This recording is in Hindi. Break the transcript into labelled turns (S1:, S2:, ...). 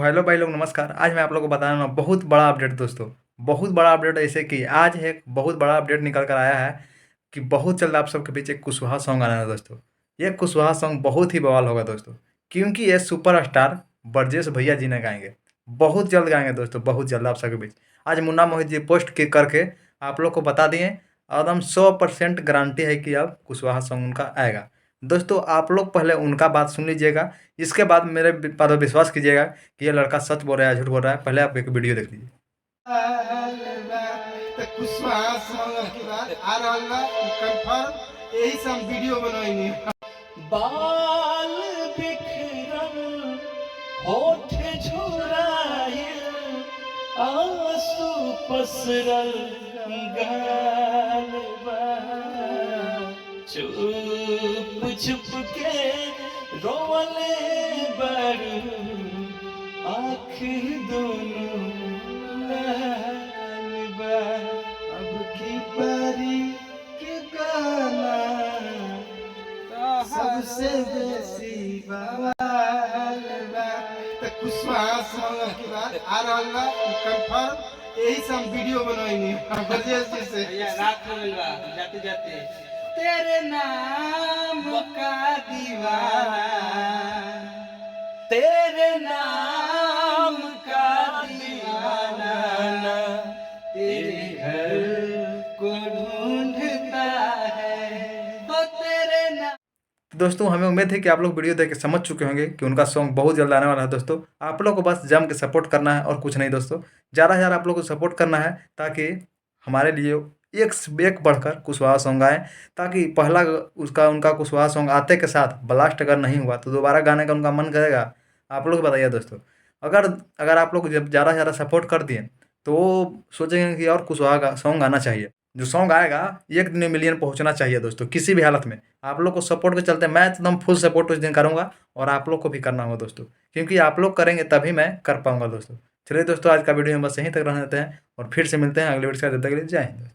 S1: तो हेलो भाई लोग, नमस्कार। आज मैं आप लोगों को बताने वाला हूँ बहुत बड़ा अपडेट दोस्तों। बहुत बड़ा अपडेट ऐसे कि आज एक बहुत बड़ा अपडेट निकल कर आया है कि बहुत जल्द आप सबके बीच एक कुशवाहा सॉन्ग आना है दोस्तों। ये कुशवाहा सॉन्ग बहुत ही बवाल होगा दोस्तों, क्योंकि ये सुपरस्टार ब्रजेश भैया जी ने गाएंगे। बहुत जल्द गाएंगे दोस्तों, बहुत जल्द आप सबके बीच। आज मुन्ना मोहित जी पोस्ट करके आप लोग को बता दिए, एकदम 100% गारंटी है कि अब कुशवाहा सॉन्ग उनका आएगा। दोस्तों आप लोग पहले उनका बात सुन लीजिएगा, इसके बाद मेरे पर विश्वास कीजिएगा कि ये लड़का सच बोल रहा है झूठ बोल रहा है। पहले आप एक वीडियो देख लीजिए।
S2: तो कुशवाहा सॉन्ग की बात आ रहल बा कंफर्म, यही से हम वीडियो बनवाएंगे।
S3: बाल बिखरल होठ झुरायल आंसू पसरल गाल बा चुप चुप के रोवले बड़ आँख दोनों लाल बा।
S2: अब की बारी के गाना सबसे बेसी बवाल बा। तो कुशवाहा सॉन्ग की बात आ रहल बा कंफर्म, यही से हम वीडियो बनवाएंगे ब्रजेश जी से।
S3: रात हो गइल बा जाते जाते तेरे नाम का दीवाना, तेरे नाम का दीवाना तेरे घर को ढूंढता है वो तेरे नाम।
S1: तो दोस्तों हमें उम्मीद है कि आप लोग वीडियो देख के समझ चुके होंगे कि उनका सॉन्ग बहुत जल्द आने वाला है। दोस्तों आप लोग को बस जम के सपोर्ट करना है और कुछ नहीं दोस्तों। ज़्यादा से ज़्यादा आप लोग को सपोर्ट करना है ताकि हमारे लिए एक से एक बढ़कर कुशवाहा सॉन्ग आए, ताकि पहला उसका उनका कुशवाहा सॉन्ग आते के साथ ब्लास्ट अगर नहीं हुआ तो दोबारा गाने का उनका मन करेगा। आप लोग बताइए दोस्तों। अगर अगर आप लोग जब ज़्यादा से ज़्यादा सपोर्ट कर दिए तो वो सोचेंगे कि और कुशवाहा का सॉन्ग आना चाहिए। जो सॉन्ग आएगा 1 दिन में मिलियन पहुंचना चाहिए दोस्तों, किसी भी हालत में। आप लोग को सपोर्ट के चलते मैं एकदम फुल सपोर्ट उस दिन करूँगा और आप लोग को भी करना होगा दोस्तों, क्योंकि आप लोग करेंगे तभी मैं कर पाऊँगा दोस्तों। चलिए दोस्तों आज का वीडियो में बस यहीं तक रहने देते हैं और फिर से मिलते हैं अगले वीडियो के साथ। तब तक के लिए जय हिंद।